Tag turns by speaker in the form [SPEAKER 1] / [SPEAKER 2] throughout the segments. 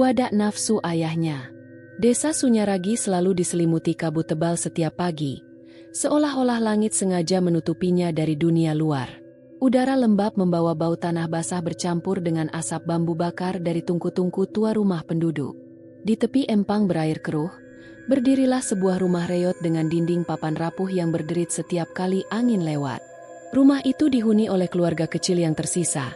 [SPEAKER 1] Wadak nafsu ayahnya. Desa Sunyaragi selalu diselimuti kabut tebal setiap pagi, seolah-olah langit sengaja menutupinya dari dunia luar. Udara lembab membawa bau tanah basah bercampur dengan asap bambu bakar dari tungku-tungku tua rumah penduduk. Di tepi empang berair keruh, berdirilah sebuah rumah reot dengan dinding papan rapuh yang berderit setiap kali angin lewat. Rumah itu dihuni oleh keluarga kecil yang tersisa.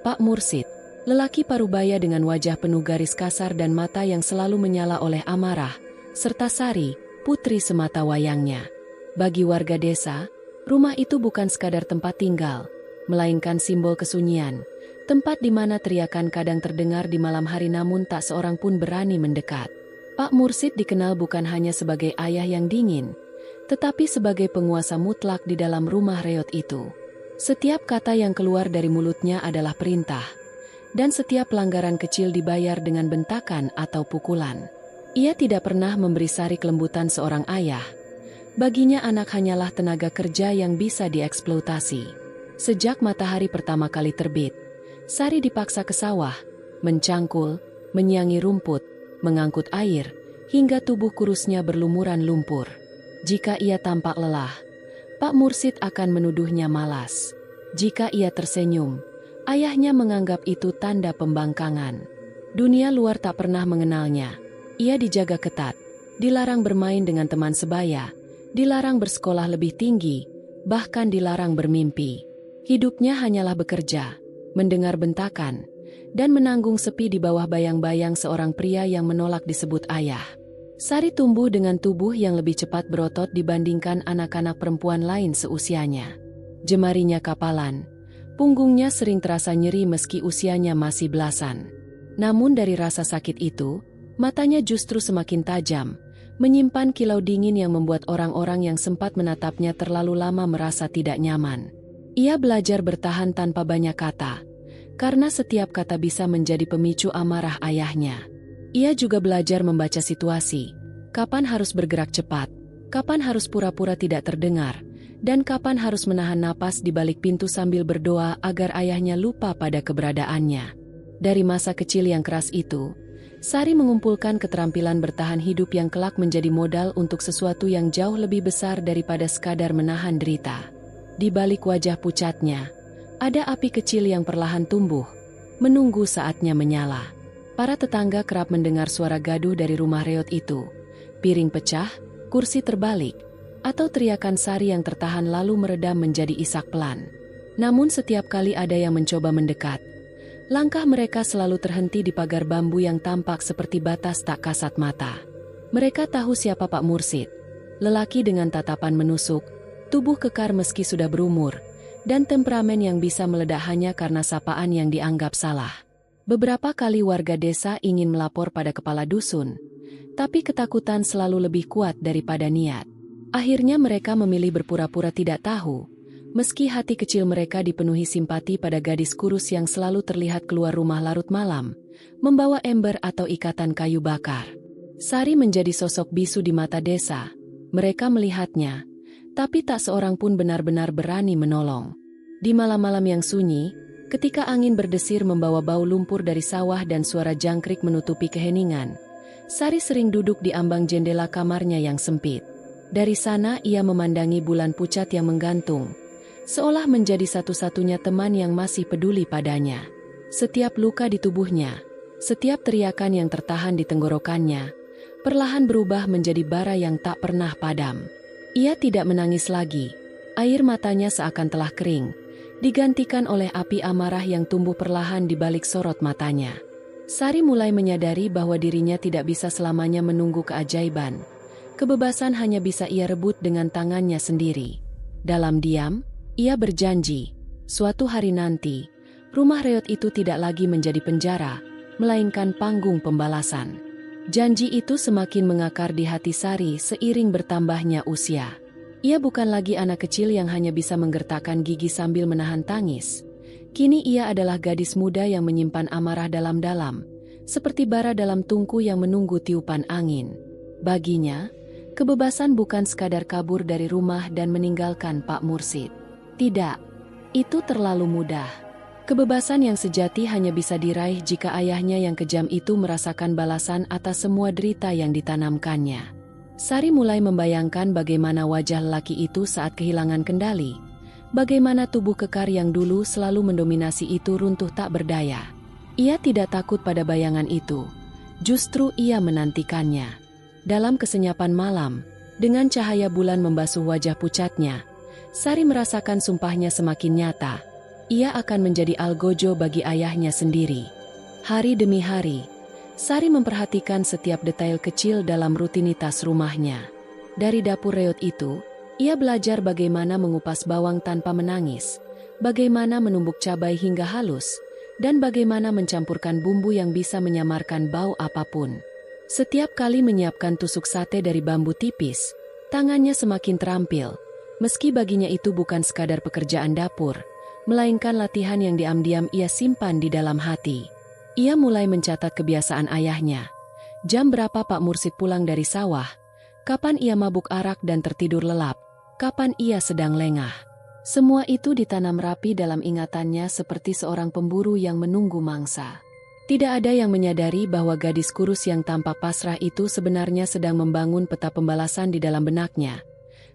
[SPEAKER 1] Pak Mursid, lelaki parubaya dengan wajah penuh garis kasar dan mata yang selalu menyala oleh amarah, serta Sari, putri semata wayangnya. Bagi warga desa, rumah itu bukan sekadar tempat tinggal, melainkan simbol kesunyian, tempat di mana teriakan kadang terdengar di malam hari namun tak seorang pun berani mendekat. Pak Mursid dikenal bukan hanya sebagai ayah yang dingin, tetapi sebagai penguasa mutlak di dalam rumah reot itu. Setiap kata yang keluar dari mulutnya adalah perintah, dan setiap pelanggaran kecil dibayar dengan bentakan atau pukulan. Ia tidak pernah memberi Sari kelembutan seorang ayah. Baginya anak hanyalah tenaga kerja yang bisa dieksploitasi. Sejak matahari pertama kali terbit, Sari dipaksa ke sawah, mencangkul, menyiangi rumput, mengangkut air, hingga tubuh kurusnya berlumuran lumpur. Jika ia tampak lelah, Pak Mursid akan menuduhnya malas. Jika ia tersenyum, ayahnya menganggap itu tanda pembangkangan. Dunia luar tak pernah mengenalnya. Ia dijaga ketat, dilarang bermain dengan teman sebaya, dilarang bersekolah lebih tinggi, bahkan dilarang bermimpi. Hidupnya hanyalah bekerja, mendengar bentakan, dan menanggung sepi di bawah bayang-bayang seorang pria yang menolak disebut ayah. Sari tumbuh dengan tubuh yang lebih cepat berotot dibandingkan anak-anak perempuan lain seusianya. Jemarinya kapalan, punggungnya sering terasa nyeri meski usianya masih belasan. Namun dari rasa sakit itu, matanya justru semakin tajam, menyimpan kilau dingin yang membuat orang-orang yang sempat menatapnya terlalu lama merasa tidak nyaman. Ia belajar bertahan tanpa banyak kata, karena setiap kata bisa menjadi pemicu amarah ayahnya. Ia juga belajar membaca situasi, kapan harus bergerak cepat, kapan harus pura-pura tidak terdengar, dan kapan harus menahan napas di balik pintu sambil berdoa agar ayahnya lupa pada keberadaannya. Dari masa kecil yang keras itu, Sari mengumpulkan keterampilan bertahan hidup yang kelak menjadi modal untuk sesuatu yang jauh lebih besar daripada sekadar menahan derita. Di balik wajah pucatnya, ada api kecil yang perlahan tumbuh, menunggu saatnya menyala. Para tetangga kerap mendengar suara gaduh dari rumah reot itu. Piring pecah, kursi terbalik, atau teriakan Sari yang tertahan lalu meredam menjadi isak pelan. Namun setiap kali ada yang mencoba mendekat, langkah mereka selalu terhenti di pagar bambu yang tampak seperti batas tak kasat mata. Mereka tahu siapa Pak Mursid, lelaki dengan tatapan menusuk, tubuh kekar meski sudah berumur, dan temperamen yang bisa meledak hanya karena sapaan yang dianggap salah. Beberapa kali warga desa ingin melapor pada kepala dusun, tapi ketakutan selalu lebih kuat daripada niat. Akhirnya mereka memilih berpura-pura tidak tahu, meski hati kecil mereka dipenuhi simpati pada gadis kurus yang selalu terlihat keluar rumah larut malam, membawa ember atau ikatan kayu bakar. Sari menjadi sosok bisu di mata desa. Mereka melihatnya, tapi tak seorang pun benar-benar berani menolong. Di malam-malam yang sunyi, ketika angin berdesir membawa bau lumpur dari sawah dan suara jangkrik menutupi keheningan, Sari sering duduk di ambang jendela kamarnya yang sempit. Dari sana ia memandangi bulan pucat yang menggantung, seolah menjadi satu-satunya teman yang masih peduli padanya. Setiap luka di tubuhnya, setiap teriakan yang tertahan di tenggorokannya, perlahan berubah menjadi bara yang tak pernah padam. Ia tidak menangis lagi, air matanya seakan telah kering, digantikan oleh api amarah yang tumbuh perlahan di balik sorot matanya. Sari mulai menyadari bahwa dirinya tidak bisa selamanya menunggu keajaiban. Kebebasan hanya bisa ia rebut dengan tangannya sendiri. Dalam diam, ia berjanji, suatu hari nanti, rumah reot itu tidak lagi menjadi penjara, melainkan panggung pembalasan. Janji itu semakin mengakar di hati Sari seiring bertambahnya usia. Ia bukan lagi anak kecil yang hanya bisa menggertakkan gigi sambil menahan tangis. Kini ia adalah gadis muda yang menyimpan amarah dalam-dalam, seperti bara dalam tungku yang menunggu tiupan angin. Baginya, kebebasan bukan sekadar kabur dari rumah dan meninggalkan Pak Mursid. Tidak, itu terlalu mudah. Kebebasan yang sejati hanya bisa diraih jika ayahnya yang kejam itu merasakan balasan atas semua derita yang ditanamkannya. Sari mulai membayangkan bagaimana wajah lelaki itu saat kehilangan kendali. Bagaimana tubuh kekar yang dulu selalu mendominasi itu runtuh tak berdaya. Ia tidak takut pada bayangan itu. Justru ia menantikannya. Dalam kesenyapan malam, dengan cahaya bulan membasuh wajah pucatnya, Sari merasakan sumpahnya semakin nyata. Ia akan menjadi algojo bagi ayahnya sendiri. Hari demi hari, Sari memperhatikan setiap detail kecil dalam rutinitas rumahnya. Dari dapur reot itu, ia belajar bagaimana mengupas bawang tanpa menangis, bagaimana menumbuk cabai hingga halus, dan bagaimana mencampurkan bumbu yang bisa menyamarkan bau apapun. Setiap kali menyiapkan tusuk sate dari bambu tipis, tangannya semakin terampil, meski baginya itu bukan sekadar pekerjaan dapur, melainkan latihan yang diam-diam ia simpan di dalam hati. Ia mulai mencatat kebiasaan ayahnya. Jam berapa Pak Mursid pulang dari sawah, kapan ia mabuk arak dan tertidur lelap, kapan ia sedang lengah. Semua itu ditanam rapi dalam ingatannya seperti seorang pemburu yang menunggu mangsa. Tidak ada yang menyadari bahwa gadis kurus yang tampak pasrah itu sebenarnya sedang membangun peta pembalasan di dalam benaknya.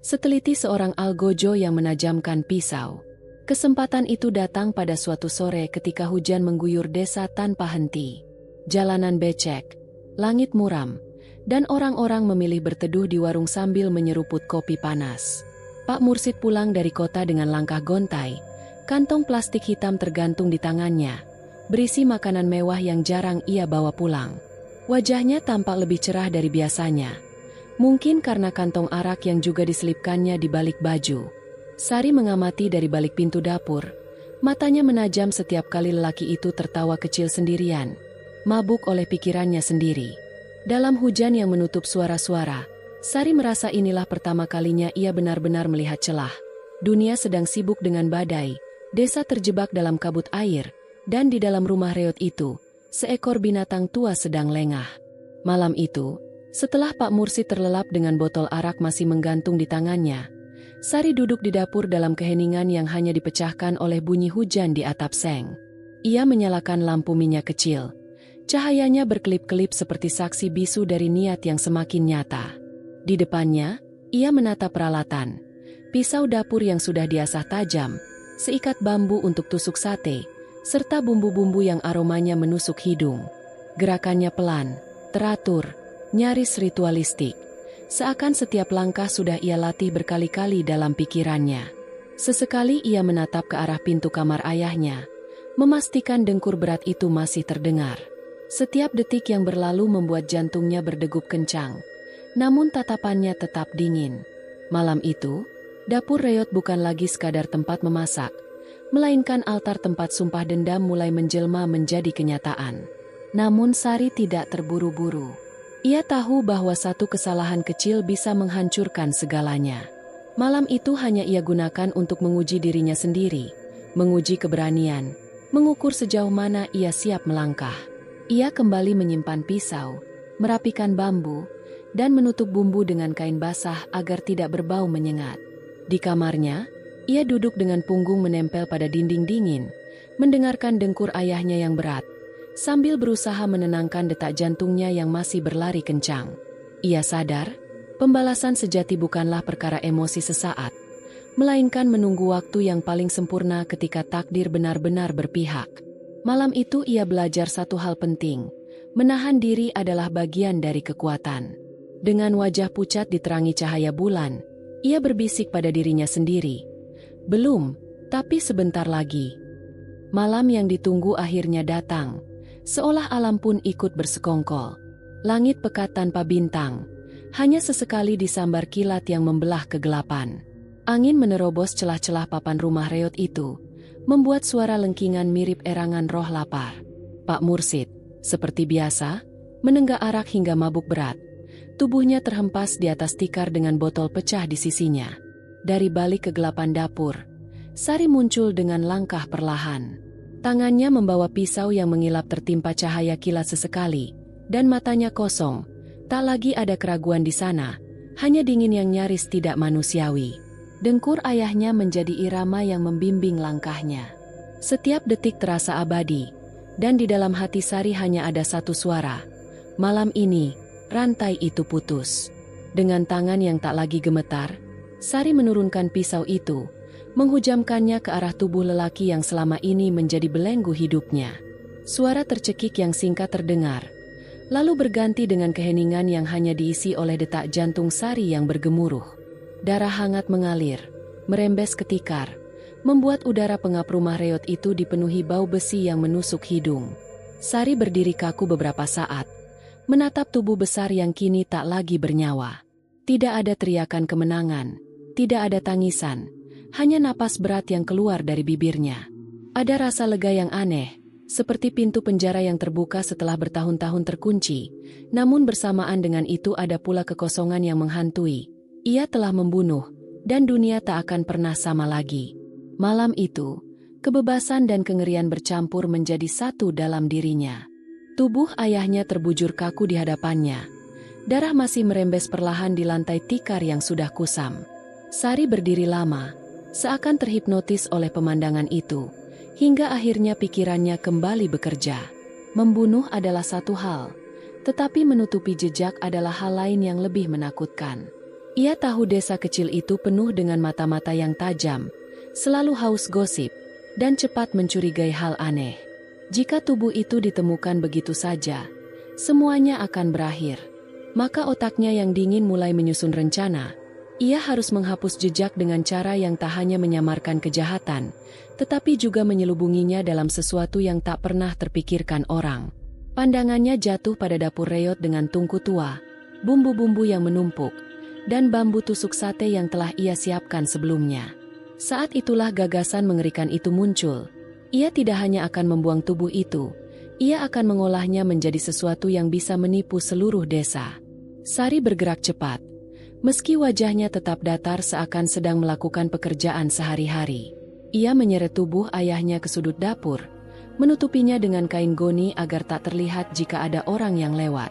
[SPEAKER 1] Seteliti seorang algojo yang menajamkan pisau. Kesempatan itu datang pada suatu sore ketika hujan mengguyur desa tanpa henti. Jalanan becek, langit muram, dan orang-orang memilih berteduh di warung sambil menyeruput kopi panas. Pak Mursid pulang dari kota dengan langkah gontai, kantong plastik hitam tergantung di tangannya, berisi makanan mewah yang jarang ia bawa pulang. Wajahnya tampak lebih cerah dari biasanya, mungkin karena kantong arak yang juga diselipkannya di balik baju. Sari mengamati dari balik pintu dapur. Matanya menajam setiap kali lelaki itu tertawa kecil sendirian, mabuk oleh pikirannya sendiri. Dalam hujan yang menutup suara-suara, Sari merasa inilah pertama kalinya ia benar-benar melihat celah. Dunia sedang sibuk dengan badai, desa terjebak dalam kabut air, dan di dalam rumah reot itu, seekor binatang tua sedang lengah. Malam itu, setelah Pak Mursid terlelap dengan botol arak masih menggantung di tangannya, Sari duduk di dapur dalam keheningan yang hanya dipecahkan oleh bunyi hujan di atap seng. Ia menyalakan lampu minyak kecil. Cahayanya berkelip-kelip seperti saksi bisu dari niat yang semakin nyata. Di depannya, ia menatap peralatan. Pisau dapur yang sudah diasah tajam, seikat bambu untuk tusuk sate, serta bumbu-bumbu yang aromanya menusuk hidung. Gerakannya pelan, teratur, nyaris ritualistik. Seakan setiap langkah sudah ia latih berkali-kali dalam pikirannya. Sesekali ia menatap ke arah pintu kamar ayahnya, memastikan dengkur berat itu masih terdengar. Setiap detik yang berlalu membuat jantungnya berdegup kencang, namun tatapannya tetap dingin. Malam itu, dapur reot bukan lagi sekadar tempat memasak, melainkan altar tempat sumpah dendam mulai menjelma menjadi kenyataan. Namun Sari tidak terburu-buru. Ia tahu bahwa satu kesalahan kecil bisa menghancurkan segalanya. Malam itu hanya ia gunakan untuk menguji dirinya sendiri, menguji keberanian, mengukur sejauh mana ia siap melangkah. Ia kembali menyimpan pisau, merapikan bambu, dan menutup bumbu dengan kain basah agar tidak berbau menyengat. Di kamarnya, ia duduk dengan punggung menempel pada dinding dingin, mendengarkan dengkur ayahnya yang berat, sambil berusaha menenangkan detak jantungnya yang masih berlari kencang. Ia sadar, pembalasan sejati bukanlah perkara emosi sesaat, melainkan menunggu waktu yang paling sempurna ketika takdir benar-benar berpihak. Malam itu ia belajar satu hal penting, menahan diri adalah bagian dari kekuatan. Dengan wajah pucat diterangi cahaya bulan, ia berbisik pada dirinya sendiri. Belum, tapi sebentar lagi. Malam yang ditunggu akhirnya datang. Seolah alam pun ikut bersekongkol. Langit pekat tanpa bintang, hanya sesekali disambar kilat yang membelah kegelapan. Angin menerobos celah-celah papan rumah reot itu, membuat suara lengkingan mirip erangan roh lapar. Pak Mursid, seperti biasa, menenggak arak hingga mabuk berat. Tubuhnya terhempas di atas tikar dengan botol pecah di sisinya. Dari balik kegelapan dapur, Sari muncul dengan langkah perlahan. Tangannya membawa pisau yang mengilap tertimpa cahaya kilat sesekali, dan matanya kosong. Tak lagi ada keraguan di sana, hanya dingin yang nyaris tidak manusiawi. Dengkur ayahnya menjadi irama yang membimbing langkahnya. Setiap detik terasa abadi, dan di dalam hati Sari hanya ada satu suara. Malam ini, rantai itu putus. Dengan tangan yang tak lagi gemetar, Sari menurunkan pisau itu, menghujamkannya ke arah tubuh lelaki yang selama ini menjadi belenggu hidupnya. Suara tercekik yang singkat terdengar, lalu berganti dengan keheningan yang hanya diisi oleh detak jantung Sari yang bergemuruh. Darah hangat mengalir, merembes ke tikar, membuat udara pengap rumah reot itu dipenuhi bau besi yang menusuk hidung. Sari berdiri kaku beberapa saat, menatap tubuh besar yang kini tak lagi bernyawa. Tidak ada teriakan kemenangan, tidak ada tangisan, hanya napas berat yang keluar dari bibirnya. Ada rasa lega yang aneh, seperti pintu penjara yang terbuka setelah bertahun-tahun terkunci, namun bersamaan dengan itu ada pula kekosongan yang menghantui. Ia telah membunuh, dan dunia tak akan pernah sama lagi. Malam itu, kebebasan dan kengerian bercampur menjadi satu dalam dirinya. Tubuh ayahnya terbujur kaku di hadapannya. Darah masih merembes perlahan di lantai tikar yang sudah kusam. Sari berdiri lama, seakan terhipnotis oleh pemandangan itu, hingga akhirnya pikirannya kembali bekerja. Membunuh adalah satu hal, tetapi menutupi jejak adalah hal lain yang lebih menakutkan. Ia tahu desa kecil itu penuh dengan mata-mata yang tajam, selalu haus gosip, dan cepat mencurigai hal aneh. Jika tubuh itu ditemukan begitu saja, semuanya akan berakhir. Maka otaknya yang dingin mulai menyusun rencana. Ia harus menghapus jejak dengan cara yang tak hanya menyamarkan kejahatan, tetapi juga menyelubunginya dalam sesuatu yang tak pernah terpikirkan orang. Pandangannya jatuh pada dapur reot dengan tungku tua, bumbu-bumbu yang menumpuk, dan bambu tusuk sate yang telah ia siapkan sebelumnya. Saat itulah gagasan mengerikan itu muncul. Ia tidak hanya akan membuang tubuh itu, ia akan mengolahnya menjadi sesuatu yang bisa menipu seluruh desa. Sari bergerak cepat, meski wajahnya tetap datar seakan sedang melakukan pekerjaan sehari-hari. Ia menyeret tubuh ayahnya ke sudut dapur, menutupinya dengan kain goni agar tak terlihat jika ada orang yang lewat.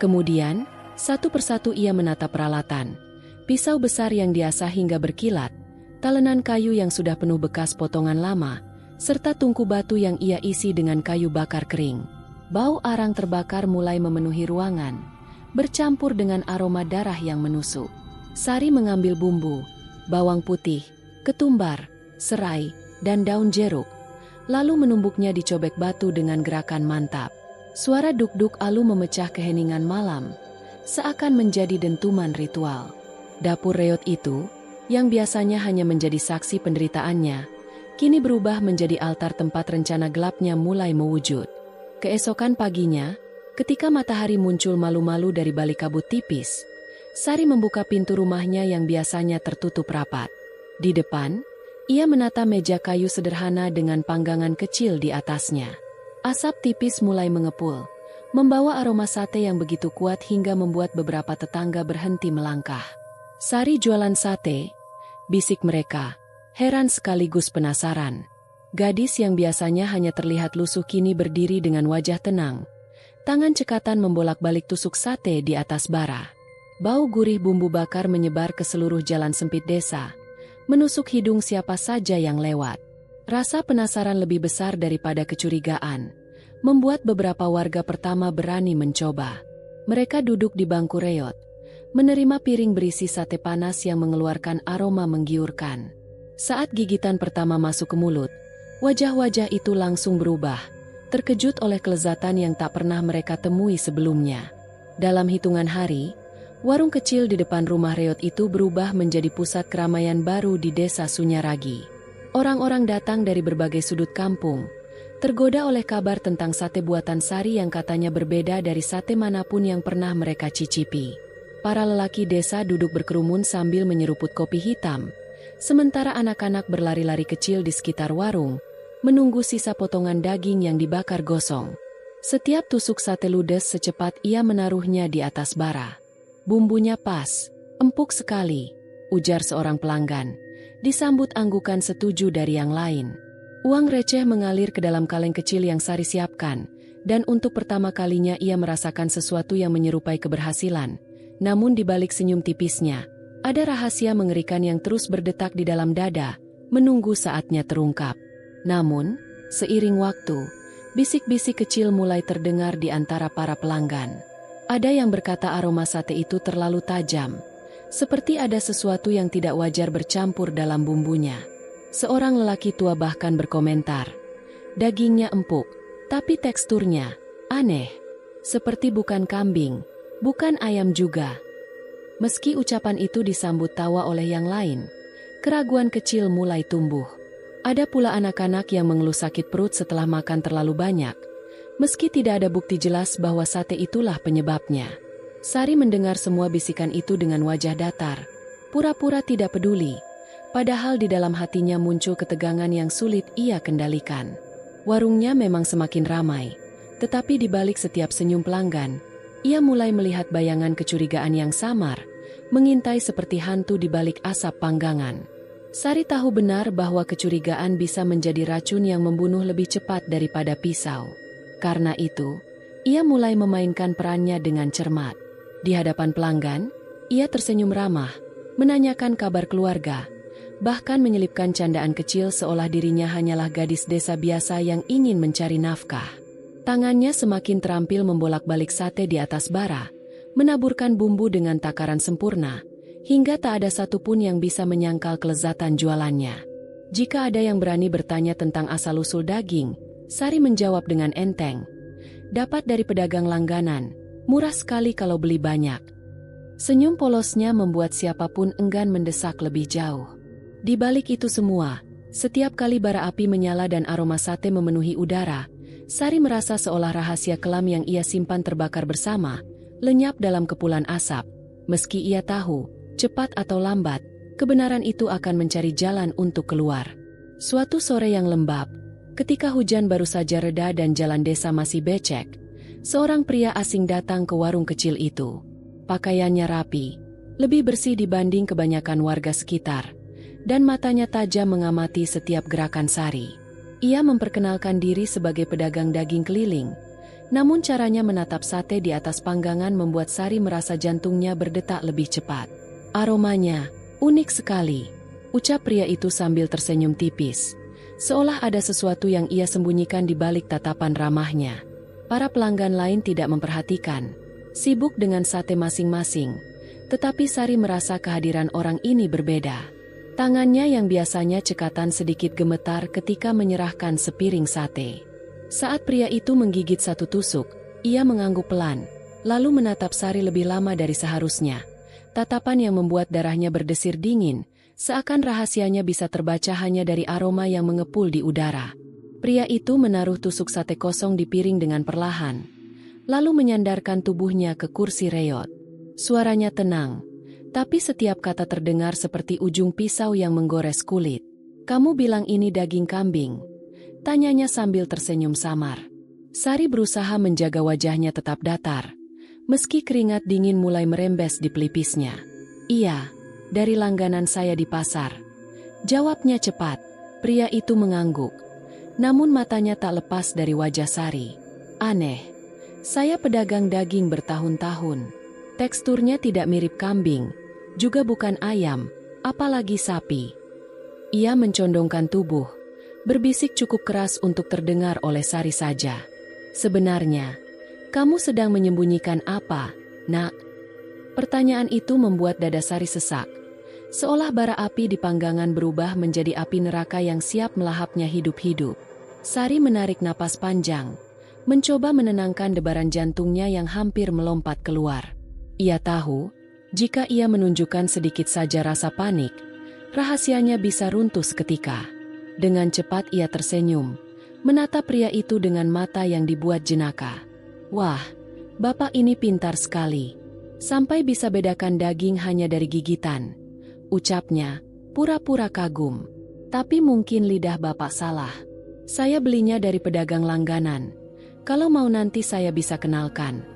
[SPEAKER 1] Kemudian, satu persatu ia menata peralatan, pisau besar yang diasah hingga berkilat, talenan kayu yang sudah penuh bekas potongan lama, serta tungku batu yang ia isi dengan kayu bakar kering. Bau arang terbakar mulai memenuhi ruangan, bercampur dengan aroma darah yang menusuk. Sari mengambil bumbu, bawang putih, ketumbar, serai, dan daun jeruk, lalu menumbuknya di cobek batu dengan gerakan mantap. Suara duk-duk alu memecah keheningan malam, seakan menjadi dentuman ritual. Dapur reot itu, yang biasanya hanya menjadi saksi penderitaannya, kini berubah menjadi altar tempat rencana gelapnya mulai mewujud. Keesokan paginya, ketika matahari muncul malu-malu dari balik kabut tipis, Sari membuka pintu rumahnya yang biasanya tertutup rapat. Di depan, ia menata meja kayu sederhana dengan panggangan kecil di atasnya. Asap tipis mulai mengepul, membawa aroma sate yang begitu kuat hingga membuat beberapa tetangga berhenti melangkah. "Sari jualan sate?" bisik mereka, heran sekaligus penasaran. Gadis yang biasanya hanya terlihat lusuh kini berdiri dengan wajah tenang. Tangan cekatan membolak-balik tusuk sate di atas bara. Bau gurih bumbu bakar menyebar ke seluruh jalan sempit desa, menusuk hidung siapa saja yang lewat. Rasa penasaran lebih besar daripada kecurigaan, membuat beberapa warga pertama berani mencoba. Mereka duduk di bangku reot, menerima piring berisi sate panas yang mengeluarkan aroma menggiurkan. Saat gigitan pertama masuk ke mulut, wajah-wajah itu langsung berubah, terkejut oleh kelezatan yang tak pernah mereka temui sebelumnya. Dalam hitungan hari, warung kecil di depan rumah reot itu berubah menjadi pusat keramaian baru di desa Sunyaragi. Orang-orang datang dari berbagai sudut kampung, tergoda oleh kabar tentang sate buatan Sari yang katanya berbeda dari sate manapun yang pernah mereka cicipi. Para lelaki desa duduk berkerumun sambil menyeruput kopi hitam, sementara anak-anak berlari-lari kecil di sekitar warung, menunggu sisa potongan daging yang dibakar gosong. Setiap tusuk sate ludes secepat ia menaruhnya di atas bara. "Bumbunya pas, empuk sekali," ujar seorang pelanggan, disambut anggukan setuju dari yang lain. Uang receh mengalir ke dalam kaleng kecil yang Sari siapkan, dan untuk pertama kalinya ia merasakan sesuatu yang menyerupai keberhasilan. Namun di balik senyum tipisnya, ada rahasia mengerikan yang terus berdetak di dalam dada, menunggu saatnya terungkap. Namun, Seiring waktu, bisik-bisik kecil mulai terdengar di antara para pelanggan. Ada yang berkata aroma sate itu terlalu tajam, seperti ada sesuatu yang tidak wajar bercampur dalam bumbunya. Seorang lelaki tua bahkan berkomentar, dagingnya empuk, tapi teksturnya aneh, seperti bukan kambing, bukan ayam juga. Meski ucapan itu disambut tawa oleh yang lain, keraguan kecil mulai tumbuh. Ada pula anak-anak yang mengeluh sakit perut setelah makan terlalu banyak, meski tidak ada bukti jelas bahwa sate itulah penyebabnya. Sari mendengar semua bisikan itu dengan wajah datar, pura-pura tidak peduli, padahal di dalam hatinya muncul ketegangan yang sulit ia kendalikan. Warungnya memang semakin ramai, tetapi di balik setiap senyum pelanggan, ia mulai melihat bayangan kecurigaan yang samar, mengintai seperti hantu di balik asap panggangan. Sari tahu benar bahwa kecurigaan bisa menjadi racun yang membunuh lebih cepat daripada pisau. Karena itu, ia mulai memainkan perannya dengan cermat. Di hadapan pelanggan, ia tersenyum ramah, menanyakan kabar keluarga, bahkan menyelipkan candaan kecil seolah dirinya hanyalah gadis desa biasa yang ingin mencari nafkah. Tangannya semakin terampil membolak-balik sate di atas bara, menaburkan bumbu dengan takaran sempurna, hingga tak ada satupun yang bisa menyangkal kelezatan jualannya. Jika ada yang berani bertanya tentang asal-usul daging, Sari menjawab dengan enteng, dapat dari pedagang langganan, murah sekali kalau beli banyak. Senyum polosnya membuat siapapun enggan mendesak lebih jauh. Di balik itu semua, setiap kali bara api menyala dan aroma sate memenuhi udara, Sari merasa seolah rahasia kelam yang ia simpan terbakar bersama, lenyap dalam kepulan asap. Meski ia tahu, cepat atau lambat, kebenaran itu akan mencari jalan untuk keluar. Suatu sore yang lembab, ketika hujan baru saja reda dan jalan desa masih becek, seorang pria asing datang ke warung kecil itu. Pakaiannya rapi, lebih bersih dibanding kebanyakan warga sekitar, dan matanya tajam mengamati setiap gerakan Sari. Ia memperkenalkan diri sebagai pedagang daging keliling, namun caranya menatap sate di atas panggangan membuat Sari merasa jantungnya berdetak lebih cepat. Aromanya unik sekali, ucap pria itu sambil tersenyum tipis, seolah ada sesuatu yang ia sembunyikan di balik tatapan ramahnya. Para pelanggan lain tidak memperhatikan, sibuk dengan sate masing-masing, tetapi Sari merasa kehadiran orang ini berbeda. Tangannya yang biasanya cekatan sedikit gemetar ketika menyerahkan sepiring sate. Saat pria itu menggigit satu tusuk, ia mengangguk pelan, lalu menatap Sari lebih lama dari seharusnya. Tatapan yang membuat darahnya berdesir dingin, seakan rahasianya bisa terbaca hanya dari aroma yang mengepul di udara. Pria itu menaruh tusuk sate kosong di piring dengan perlahan, lalu menyandarkan tubuhnya ke kursi reot. Suaranya tenang, tapi setiap kata terdengar seperti ujung pisau yang menggores kulit. "Kamu bilang ini daging kambing?" tanyanya sambil tersenyum samar. Sari berusaha menjaga wajahnya tetap datar, meski keringat dingin mulai merembes di pelipisnya. "Iya, dari langganan saya di pasar," jawabnya cepat. Pria itu mengangguk, namun matanya tak lepas dari wajah Sari. "Aneh, saya pedagang daging bertahun-tahun. Teksturnya tidak mirip kambing, juga bukan ayam, apalagi sapi." Ia mencondongkan tubuh, berbisik cukup keras untuk terdengar oleh Sari saja. "Sebenarnya, kamu sedang menyembunyikan apa, nak?" Pertanyaan itu membuat dada Sari sesak, seolah bara api di panggangan berubah menjadi api neraka yang siap melahapnya hidup-hidup. Sari menarik napas panjang, mencoba menenangkan debaran jantungnya yang hampir melompat keluar. Ia tahu, jika ia menunjukkan sedikit saja rasa panik, rahasianya bisa runtuh seketika. Dengan cepat ia tersenyum, menatap pria itu dengan mata yang dibuat jenaka. "Wah, bapak ini pintar sekali. Sampai bisa bedakan daging hanya dari gigitan," ucapnya, pura-pura kagum. "Tapi mungkin lidah bapak salah. Saya belinya dari pedagang langganan. Kalau mau nanti saya bisa kenalkan."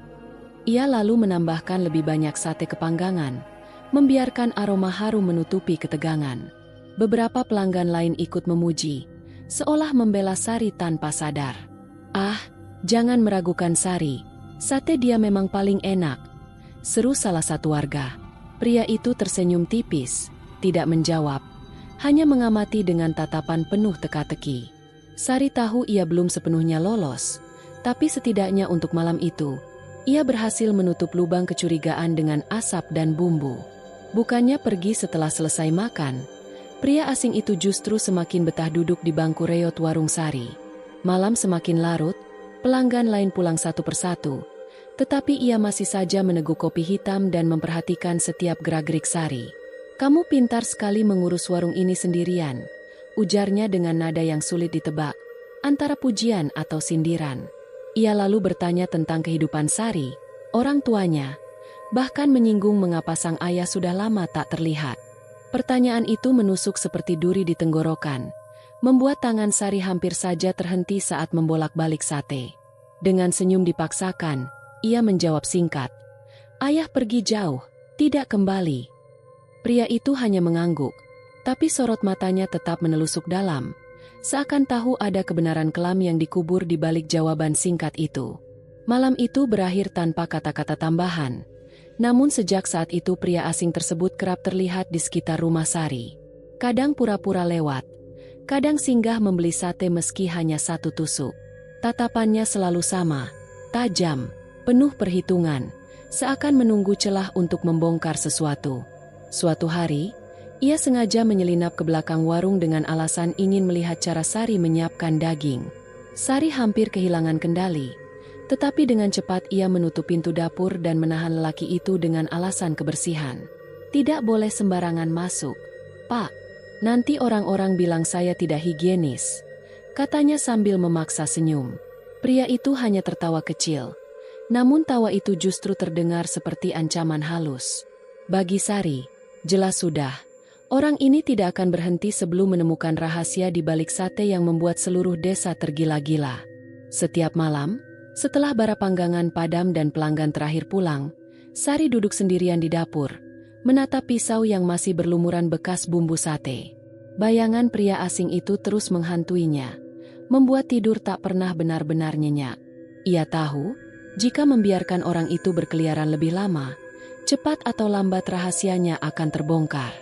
[SPEAKER 1] Ia lalu menambahkan lebih banyak sate ke panggangan, membiarkan aroma harum menutupi ketegangan. Beberapa pelanggan lain ikut memuji, seolah membela Sari tanpa sadar. "Ah, jangan meragukan Sari, sate dia memang paling enak," seru salah satu warga. Pria itu tersenyum tipis, tidak menjawab, hanya mengamati dengan tatapan penuh teka-teki. Sari tahu ia belum sepenuhnya lolos, tapi setidaknya untuk malam itu, ia berhasil menutup lubang kecurigaan dengan asap dan bumbu. Bukannya pergi setelah selesai makan, pria asing itu justru semakin betah duduk di bangku reot warung Sari. Malam semakin larut, pelanggan lain pulang satu persatu, tetapi ia masih saja meneguk kopi hitam dan memperhatikan setiap gerak-gerik Sari. "Kamu pintar sekali mengurus warung ini sendirian," ujarnya dengan nada yang sulit ditebak, antara pujian atau sindiran. Ia lalu bertanya tentang kehidupan Sari, orang tuanya, bahkan menyinggung mengapa sang ayah sudah lama tak terlihat. Pertanyaan itu menusuk seperti duri di tenggorokan, membuat tangan Sari hampir saja terhenti saat membolak-balik sate. Dengan senyum dipaksakan, ia menjawab singkat, "Ayah pergi jauh, tidak kembali." Pria itu hanya mengangguk, tapi sorot matanya tetap menelusuk dalam, seakan tahu ada kebenaran kelam yang dikubur di balik jawaban singkat itu. Malam itu berakhir tanpa kata-kata tambahan, namun sejak saat itu pria asing tersebut kerap terlihat di sekitar rumah Sari. Kadang pura-pura lewat, kadang singgah membeli sate meski hanya satu tusuk. Tatapannya selalu sama, tajam, penuh perhitungan, seakan menunggu celah untuk membongkar sesuatu. Suatu hari, ia sengaja menyelinap ke belakang warung dengan alasan ingin melihat cara Sari menyiapkan daging. Sari hampir kehilangan kendali, tetapi dengan cepat ia menutup pintu dapur dan menahan lelaki itu dengan alasan kebersihan. "Tidak boleh sembarangan masuk, Pak. Nanti orang-orang bilang saya tidak higienis," katanya sambil memaksa senyum. Pria itu hanya tertawa kecil, namun tawa itu justru terdengar seperti ancaman halus. Bagi Sari, jelas sudah, orang ini tidak akan berhenti sebelum menemukan rahasia di balik sate yang membuat seluruh desa tergila-gila. Setiap malam, setelah bara panggangan padam dan pelanggan terakhir pulang, Sari duduk sendirian di dapur, menatap pisau yang masih berlumuran bekas bumbu sate. Bayangan pria asing itu terus menghantuinya, membuat tidur tak pernah benar-benar nyenyak. Ia tahu, jika membiarkan orang itu berkeliaran lebih lama, cepat atau lambat rahasianya akan terbongkar.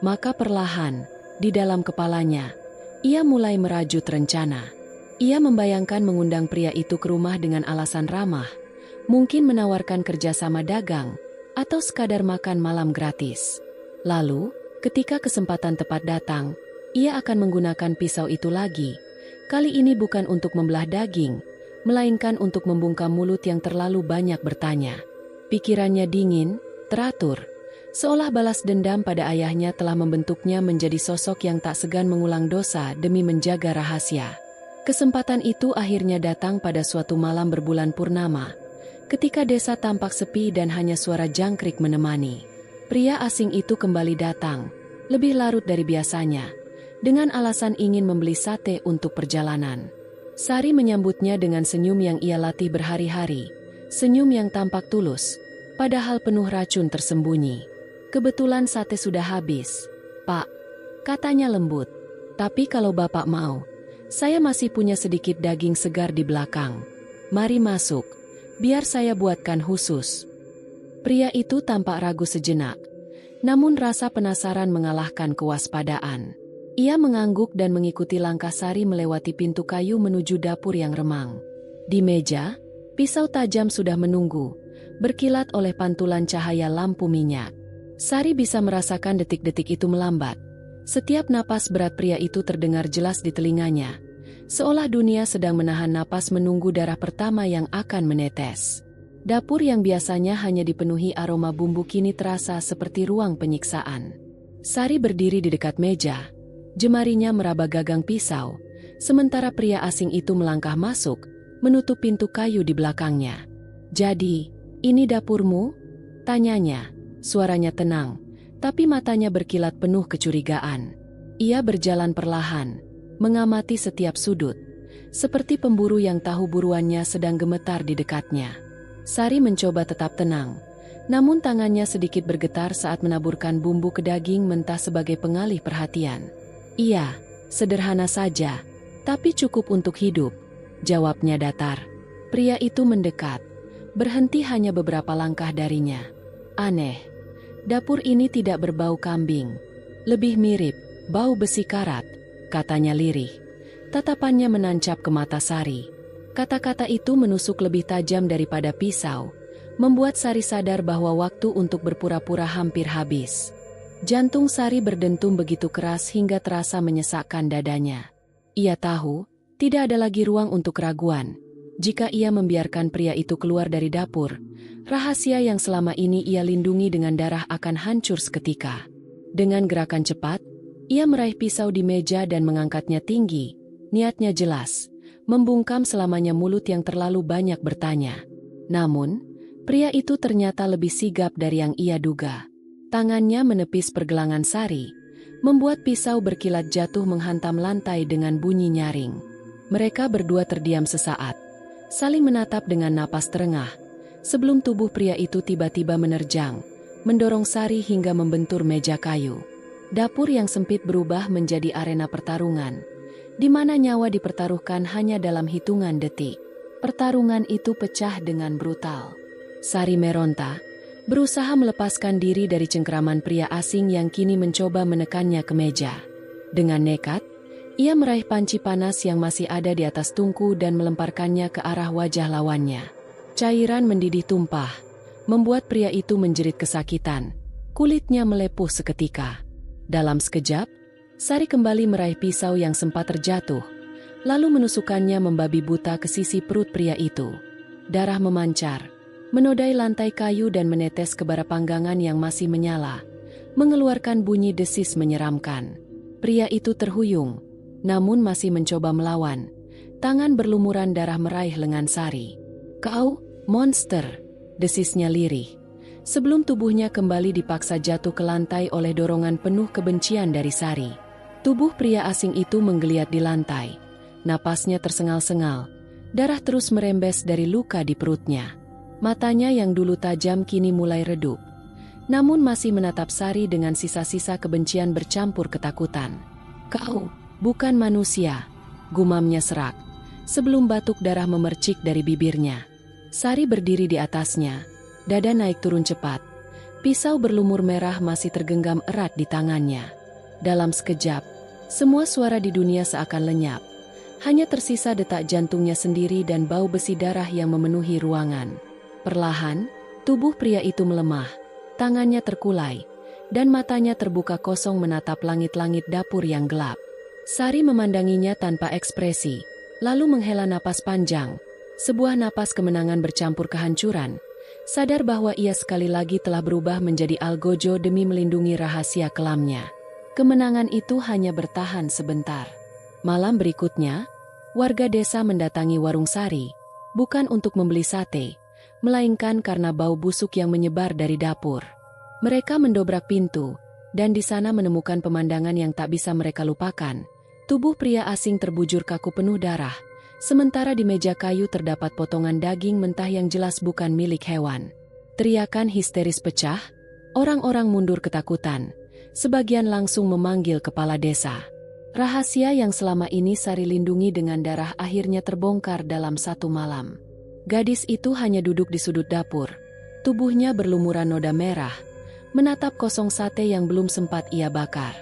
[SPEAKER 1] Maka perlahan, di dalam kepalanya, ia mulai merajut rencana. Ia membayangkan mengundang pria itu ke rumah dengan alasan ramah, mungkin menawarkan kerjasama dagang, atau sekadar makan malam gratis. Lalu, ketika kesempatan tepat datang, ia akan menggunakan pisau itu lagi. Kali ini bukan untuk membelah daging, melainkan untuk membungkam mulut yang terlalu banyak bertanya. Pikirannya dingin, teratur, seolah balas dendam pada ayahnya telah membentuknya menjadi sosok yang tak segan mengulang dosa demi menjaga rahasia. Kesempatan itu akhirnya datang pada suatu malam berbulan purnama, ketika desa tampak sepi dan hanya suara jangkrik menemani. Pria asing itu kembali datang, lebih larut dari biasanya, dengan alasan ingin membeli sate untuk perjalanan. Sari menyambutnya dengan senyum yang ia latih berhari-hari, senyum yang tampak tulus, padahal penuh racun tersembunyi. "Kebetulan sate sudah habis, Pak," katanya lembut. "Tapi kalau Bapak mau, saya masih punya sedikit daging segar di belakang. Mari masuk, biar saya buatkan khusus." Pria itu tampak ragu sejenak, namun rasa penasaran mengalahkan kewaspadaan. Ia mengangguk dan mengikuti langkah Sari melewati pintu kayu menuju dapur yang remang. Di meja, pisau tajam sudah menunggu, berkilat oleh pantulan cahaya lampu minyak. Sari bisa merasakan detik-detik itu melambat. Setiap napas berat pria itu terdengar jelas di telinganya, seolah dunia sedang menahan napas menunggu darah pertama yang akan menetes. Dapur yang biasanya hanya dipenuhi aroma bumbu kini terasa seperti ruang penyiksaan. Sari berdiri di dekat meja, jemarinya meraba gagang pisau, sementara pria asing itu melangkah masuk, menutup pintu kayu di belakangnya. "Jadi, ini dapurmu?" tanyanya. Suaranya tenang, tapi matanya berkilat penuh kecurigaan. Ia berjalan perlahan, mengamati setiap sudut, seperti pemburu yang tahu buruannya sedang gemetar di dekatnya. Sari mencoba tetap tenang, namun tangannya sedikit bergetar saat menaburkan bumbu ke daging mentah sebagai pengalih perhatian. "Iya, sederhana saja, tapi cukup untuk hidup," jawabnya datar. Pria itu mendekat, berhenti hanya beberapa langkah darinya. "Aneh. Dapur ini tidak berbau kambing. Lebih mirip bau besi karat," katanya lirih. Tatapannya menancap ke mata Sari. Kata-kata itu menusuk lebih tajam daripada pisau, membuat Sari sadar bahwa waktu untuk berpura-pura hampir habis. Jantung Sari berdentum begitu keras hingga terasa menyesakkan dadanya. Ia tahu, tidak ada lagi ruang untuk keraguan. Jika ia membiarkan pria itu keluar dari dapur, rahasia yang selama ini ia lindungi dengan darah akan hancur seketika. Dengan gerakan cepat, ia meraih pisau di meja dan mengangkatnya tinggi. Niatnya jelas, membungkam selamanya mulut yang terlalu banyak bertanya. Namun, pria itu ternyata lebih sigap dari yang ia duga. Tangannya menepis pergelangan Sari, membuat pisau berkilat jatuh menghantam lantai dengan bunyi nyaring. Mereka berdua terdiam sesaat, saling menatap dengan napas terengah, sebelum tubuh pria itu tiba-tiba menerjang, mendorong Sari hingga membentur meja kayu. Dapur yang sempit berubah menjadi arena pertarungan, di mana nyawa dipertaruhkan hanya dalam hitungan detik. Pertarungan itu pecah dengan brutal. Sari meronta, berusaha melepaskan diri dari cengkeraman pria asing yang kini mencoba menekannya ke meja. Dengan nekat, ia meraih panci panas yang masih ada di atas tungku dan melemparkannya ke arah wajah lawannya. Cairan mendidih tumpah, membuat pria itu menjerit kesakitan. Kulitnya melepuh seketika. Dalam sekejap, Sari kembali meraih pisau yang sempat terjatuh, lalu menusukkannya membabi buta ke sisi perut pria itu. Darah memancar, menodai lantai kayu dan menetes ke bara panggangan yang masih menyala, mengeluarkan bunyi desis menyeramkan. Pria itu terhuyung, namun masih mencoba melawan. Tangan berlumuran darah meraih lengan Sari. "Kau, monster!" desisnya lirih, sebelum tubuhnya kembali dipaksa jatuh ke lantai oleh dorongan penuh kebencian dari Sari. Tubuh pria asing itu menggeliat di lantai. Napasnya tersengal-sengal. Darah terus merembes dari luka di perutnya. Matanya yang dulu tajam kini mulai redup. Namun masih menatap Sari dengan sisa-sisa kebencian bercampur ketakutan. "Kau bukan manusia," gumamnya serak, sebelum batuk darah memercik dari bibirnya. Sari berdiri di atasnya. Dada naik turun cepat. Pisau berlumur merah masih tergenggam erat di tangannya. Dalam sekejap, semua suara di dunia seakan lenyap. Hanya tersisa detak jantungnya sendiri dan bau besi darah yang memenuhi ruangan. Perlahan, tubuh pria itu melemah, tangannya terkulai, dan matanya terbuka kosong menatap langit-langit dapur yang gelap. Sari memandanginya tanpa ekspresi, lalu menghela napas panjang, sebuah napas kemenangan bercampur kehancuran, sadar bahwa ia sekali lagi telah berubah menjadi algojo demi melindungi rahasia kelamnya. Kemenangan itu hanya bertahan sebentar. Malam berikutnya, warga desa mendatangi warung Sari, bukan untuk membeli sate, melainkan karena bau busuk yang menyebar dari dapur. Mereka mendobrak pintu, dan di sana menemukan pemandangan yang tak bisa mereka lupakan. Tubuh pria asing terbujur kaku penuh darah, sementara di meja kayu terdapat potongan daging mentah yang jelas bukan milik hewan. Teriakan histeris pecah, orang-orang mundur ketakutan. Sebagian langsung memanggil kepala desa. Rahasia yang selama ini Sari lindungi dengan darah akhirnya terbongkar dalam satu malam. Gadis itu hanya duduk di sudut dapur. Tubuhnya berlumuran noda merah, menatap kosong sate yang belum sempat ia bakar.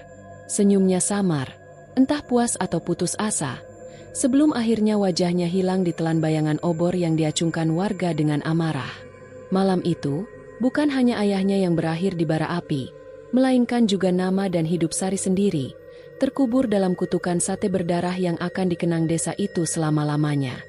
[SPEAKER 1] Senyumnya samar, entah puas atau putus asa, sebelum akhirnya wajahnya hilang ditelan bayangan obor yang diacungkan warga dengan amarah. Malam itu, bukan hanya ayahnya yang berakhir di bara api, melainkan juga nama dan hidup Sari sendiri, terkubur dalam kutukan sate berdarah yang akan dikenang desa itu selama-lamanya.